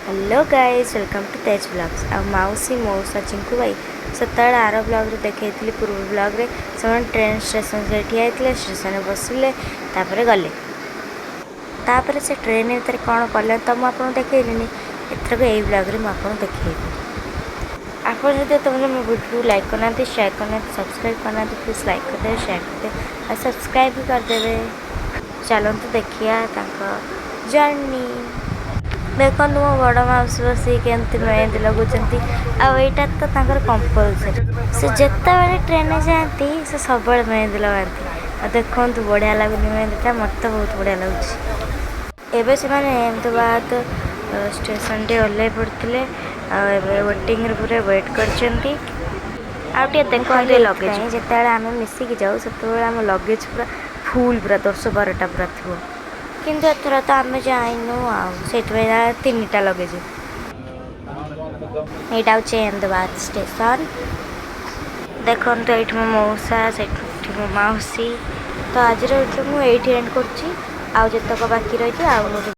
Hello guys welcome to Tej blogs आ मौसी मौसा चिंकू भाई सतल आर ब्लॉग रे देखी पूर्व ब्लॉग रे से ट्रेन स्टेशन से ठिया स्टेशन बसिले गले तापर से ट्रेन भीतर कौन कले तो मुझे देखनी एथरक यही ब्लॉग रे मुझे देखी आप तुमने मो वीडियो लाइक करना शेयर करना सब्सक्राइब करना प्लीज लाइक करदे शेयर करदे और सब्सक्राइब भी करदे। चलते देखिया जर्नी देखो मो बड़ मौसी बस केमती मेहंदी लगुंट आईटा तो कंपलसरी से जिते ट्रेन जाती से सब मेहंदी लगाती देखो बढ़िया लगुनि मेहंदीटा मत बहुत बढ़िया लगुच। एबे से अहमदाबाद स्टेशन टे ओल्लै पड़ते वेटिंग पूरे वेट कर देखो लगेज जिते आम मिसिकी जाऊ से आम लगेज पूरा फुल पूरा 10-12टा पूरा थी किंतु एथर तो आम जाइनु तीन टा लगेज यहाँ हूँ अहमदाबाद स्टेशन देखो ये मो मौसा से मो मौसी तो आज मुझे एंड कर बाकी रही